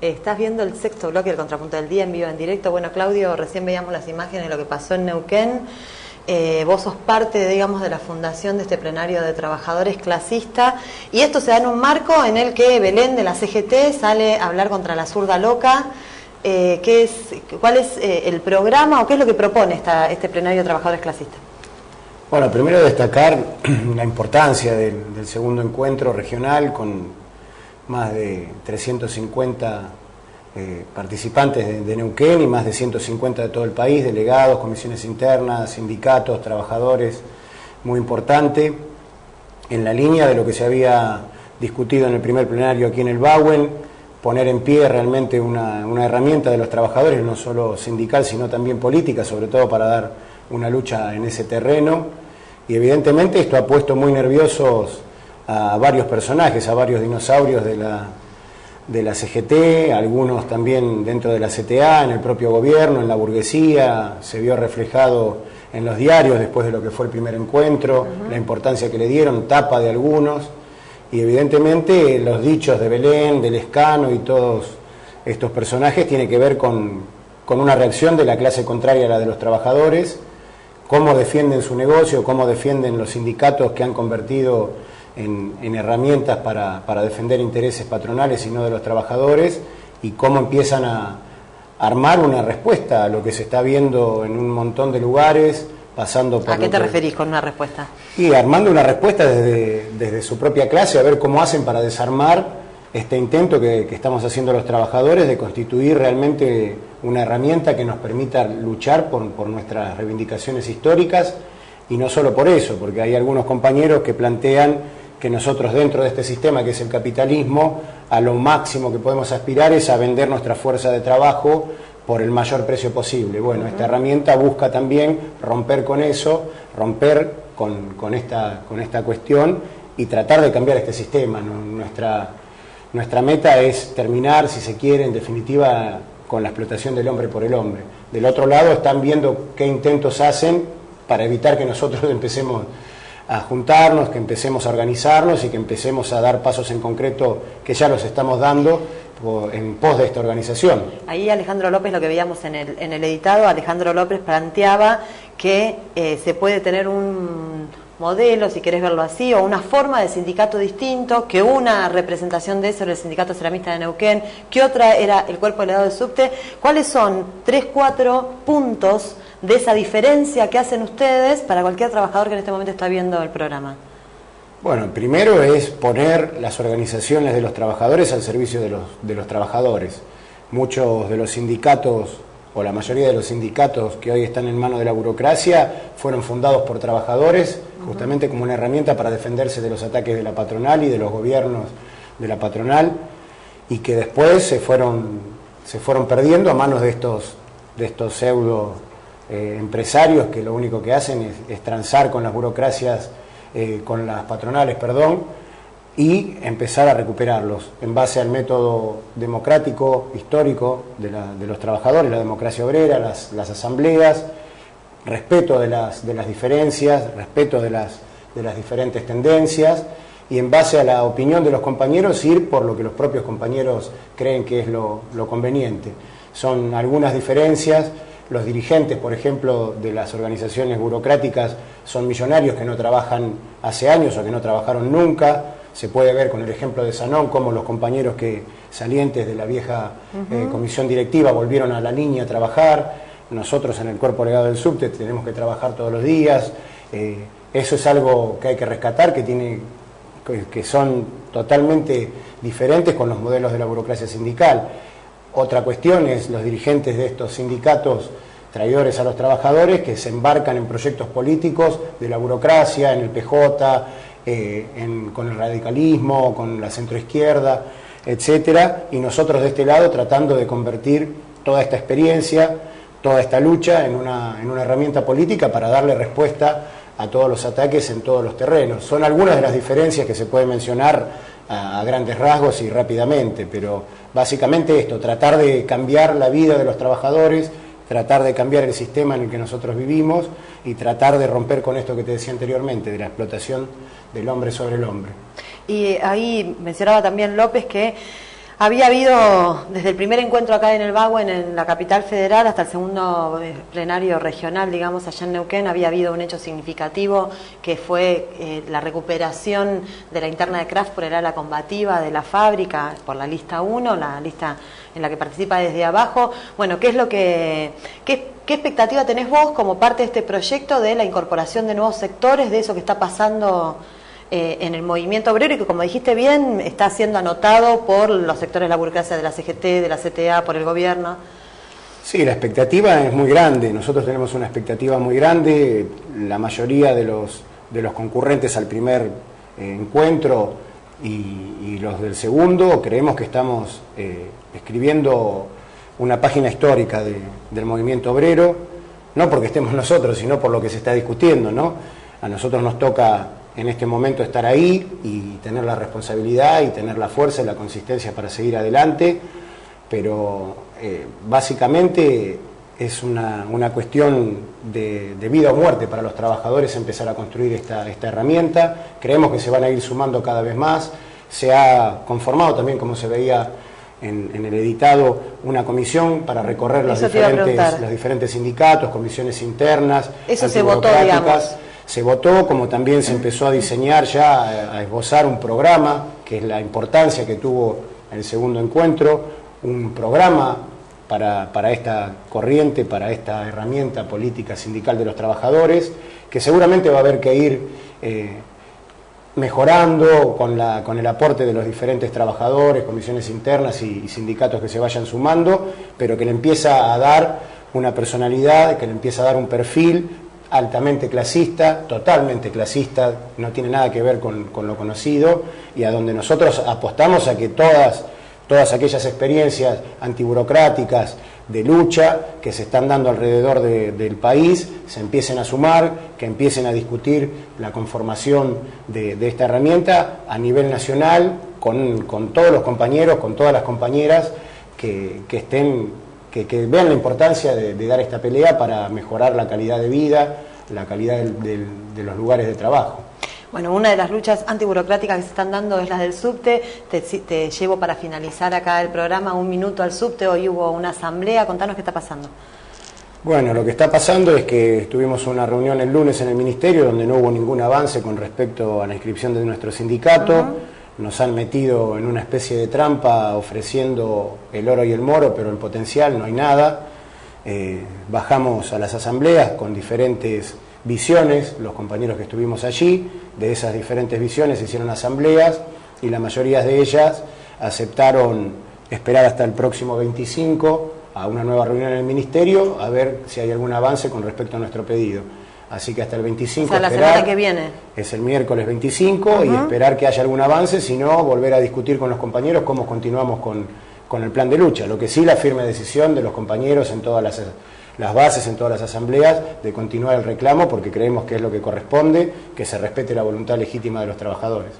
Estás viendo el sexto bloque del Contrapunto del Día en vivo, en directo. Bueno, Claudio, recién veíamos las imágenes de lo que pasó en Neuquén. Vos sos parte, digamos, de la fundación de este plenario de trabajadores clasista, y esto se da en un marco en el que Belén de la CGT sale a hablar contra la zurda loca. ¿Cuál es el programa o qué es lo que propone este plenario de trabajadores clasistas? Bueno, primero destacar la importancia del segundo encuentro regional con más de 350 participantes de Neuquén y más de 150 de todo el país, delegados, comisiones internas, sindicatos, trabajadores, muy importante, en la línea de lo que se había discutido en el primer plenario aquí en el Bauen, poner en pie realmente una herramienta de los trabajadores, no solo sindical, sino también política, sobre todo para dar una lucha en ese terreno, y evidentemente esto ha puesto muy nerviosos a varios personajes, a varios dinosaurios de la CGT, algunos también dentro de la CTA, en el propio gobierno, en la burguesía, se vio reflejado en los diarios después de lo que fue el primer encuentro, la importancia que le dieron, tapa de algunos, y evidentemente los dichos de Belén, de Lescano y todos estos personajes tienen que ver con una reacción de la clase contraria a la de los trabajadores, cómo defienden su negocio, cómo defienden los sindicatos que han convertido en herramientas para defender intereses patronales y no de los trabajadores, y cómo empiezan a armar una respuesta a lo que se está viendo en un montón de lugares, pasando por... ¿A qué te referís con una respuesta? Y armando una respuesta desde su propia clase, a ver cómo hacen para desarmar este intento que estamos haciendo los trabajadores de constituir realmente una herramienta que nos permita luchar por nuestras reivindicaciones históricas, y no solo por eso, porque hay algunos compañeros que plantean que nosotros dentro de este sistema que es el capitalismo, a lo máximo que podemos aspirar es a vender nuestra fuerza de trabajo por el mayor precio posible. Bueno, esta herramienta busca también romper con eso, romper con esta cuestión y tratar de cambiar este sistema, ¿no? Nuestra meta es terminar, si se quiere, en definitiva, con la explotación del hombre por el hombre. Del otro lado están viendo qué intentos hacen para evitar que nosotros empecemos a juntarnos, que empecemos a organizarnos y que empecemos a dar pasos en concreto que ya los estamos dando en pos de esta organización. Ahí Alejandro López, lo que veíamos en el editado, Alejandro López planteaba que se puede tener un modelo, si querés verlo así, o una forma de sindicato distinto, que una representación de eso era el Sindicato Ceramista de Neuquén, que otra era el Cuerpo Delegado del Subte. ¿Cuáles son 3, 4 puntos de esa diferencia que hacen ustedes para cualquier trabajador que en este momento está viendo el programa? Bueno, primero es poner las organizaciones de los trabajadores al servicio de los trabajadores. Muchos de los sindicatos, o la mayoría de los sindicatos que hoy están en manos de la burocracia, fueron fundados por trabajadores, justamente como una herramienta para defenderse de los ataques de la patronal y de los gobiernos de la patronal, y que después se fueron perdiendo a manos de estos pseudo empresarios que lo único que hacen es transar con las burocracias, con las patronales, y empezar a recuperarlos en base al método democrático, histórico de los trabajadores, la democracia obrera, las asambleas, respeto de las diferencias, respeto de las diferentes tendencias, y en base a la opinión de los compañeros ir por lo que los propios compañeros creen que es lo conveniente. Son algunas diferencias. Los dirigentes, por ejemplo, de las organizaciones burocráticas son millonarios que no trabajan hace años o que no trabajaron nunca. Se puede ver con el ejemplo de Sanón cómo los compañeros que salientes de la vieja comisión directiva volvieron a la línea a trabajar. Nosotros en el Cuerpo Delegado del Subte tenemos que trabajar todos los días. Eso es algo que hay que rescatar, que son totalmente diferentes con los modelos de la burocracia sindical. Otra cuestión es los dirigentes de estos sindicatos traidores a los trabajadores que se embarcan en proyectos políticos de la burocracia, en el PJ, con el radicalismo, con la centroizquierda, etcétera, y nosotros de este lado tratando de convertir toda esta experiencia, toda esta lucha en una herramienta política para darle respuesta a todos los ataques en todos los terrenos. Son algunas de las diferencias que se pueden mencionar a grandes rasgos y rápidamente, pero básicamente esto, tratar de cambiar la vida de los trabajadores, tratar de cambiar el sistema en el que nosotros vivimos y tratar de romper con esto que te decía anteriormente, de la explotación del hombre sobre el hombre. Y ahí mencionaba también López que Había habido, desde el primer encuentro acá en el Bagüen, en la capital federal, hasta el segundo plenario regional, digamos, allá en Neuquén, había habido un hecho significativo que fue la recuperación de la interna de Kraft por el ala combativa de la fábrica, por la lista 1, la lista en la que participa desde abajo. Bueno, ¿qué es lo que... ¿Qué expectativa tenés vos como parte de este proyecto de la incorporación de nuevos sectores, de eso que está pasando en el movimiento obrero y que, como dijiste bien, está siendo anotado por los sectores de la burocracia de la CGT, de la CTA, por el gobierno? Sí, la expectativa es muy grande. Nosotros tenemos una expectativa muy grande. La mayoría de los concurrentes al primer encuentro y los del segundo creemos que estamos escribiendo una página histórica del movimiento obrero, no porque estemos nosotros, sino por lo que se está discutiendo, ¿no? A nosotros nos toca en este momento estar ahí y tener la responsabilidad y tener la fuerza y la consistencia para seguir adelante, pero básicamente es una cuestión de vida o muerte para los trabajadores empezar a construir esta herramienta. Creemos que se van a ir sumando cada vez más. Se ha conformado también, como se veía en el editado, una comisión para recorrer los diferentes sindicatos, comisiones internas. Eso se votó, digamos. Se votó, como también se empezó a diseñar ya, a esbozar un programa, que es la importancia que tuvo el segundo encuentro, un programa para esta corriente, para esta herramienta política sindical de los trabajadores, que seguramente va a haber que ir mejorando con el aporte de los diferentes trabajadores, comisiones internas y sindicatos que se vayan sumando, pero que le empieza a dar una personalidad, que le empieza a dar un perfil altamente clasista, totalmente clasista, no tiene nada que ver con lo conocido, y a donde nosotros apostamos a que todas aquellas experiencias antiburocráticas de lucha que se están dando alrededor del país se empiecen a sumar, que empiecen a discutir la conformación de esta herramienta a nivel nacional con todos los compañeros, con todas las compañeras que vean la importancia de dar esta pelea para mejorar la calidad de vida, la calidad de los lugares de trabajo. Bueno, una de las luchas antiburocráticas que se están dando es la del subte. Te llevo para finalizar acá el programa un minuto al subte. Hoy hubo una asamblea. Contanos qué está pasando. Bueno, lo que está pasando es que tuvimos una reunión el lunes en el Ministerio donde no hubo ningún avance con respecto a la inscripción de nuestro sindicato. Nos han metido en una especie de trampa ofreciendo el oro y el moro, pero en potencial no hay nada. Bajamos a las asambleas con diferentes visiones, los compañeros que estuvimos allí, de esas diferentes visiones se hicieron asambleas y la mayoría de ellas aceptaron esperar hasta el próximo 25 a una nueva reunión en el Ministerio a ver si hay algún avance con respecto a nuestro pedido. Así que hasta el 25 o sea, la esperar, semana que viene. Es el miércoles 25 y esperar que haya algún avance, si no volver a discutir con los compañeros cómo continuamos con el plan de lucha. Lo que sí, la firme decisión de los compañeros en todas las bases, en todas las asambleas, de continuar el reclamo porque creemos que es lo que corresponde, que se respete la voluntad legítima de los trabajadores.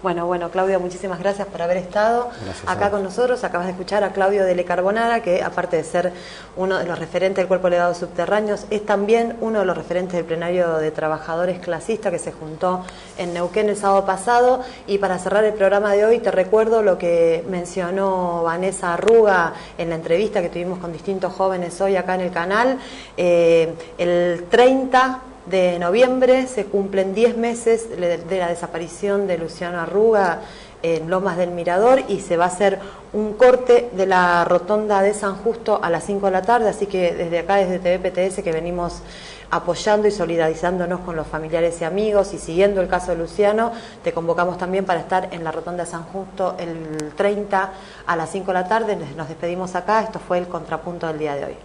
Bueno, Claudio, muchísimas gracias por haber estado acá con nosotros. Acabas de escuchar a Claudio Dele Carbonara, que aparte de ser uno de los referentes del Cuerpo Delegado de Subterráneos, es también uno de los referentes del plenario de trabajadores clasistas que se juntó en Neuquén el sábado pasado. Y para cerrar el programa de hoy, te recuerdo lo que mencionó Vanessa Arruga en la entrevista que tuvimos con distintos jóvenes hoy acá en el canal. El 30 de noviembre se cumplen 10 meses de la desaparición de Luciano Arruga en Lomas del Mirador y se va a hacer un corte de la rotonda de San Justo a las 5 de la tarde, así que desde acá, desde TVPTS, que venimos apoyando y solidarizándonos con los familiares y amigos y siguiendo el caso de Luciano, te convocamos también para estar en la rotonda de San Justo el 30 a las 5 de la tarde. Nos despedimos acá, esto fue el Contrapunto del día de hoy.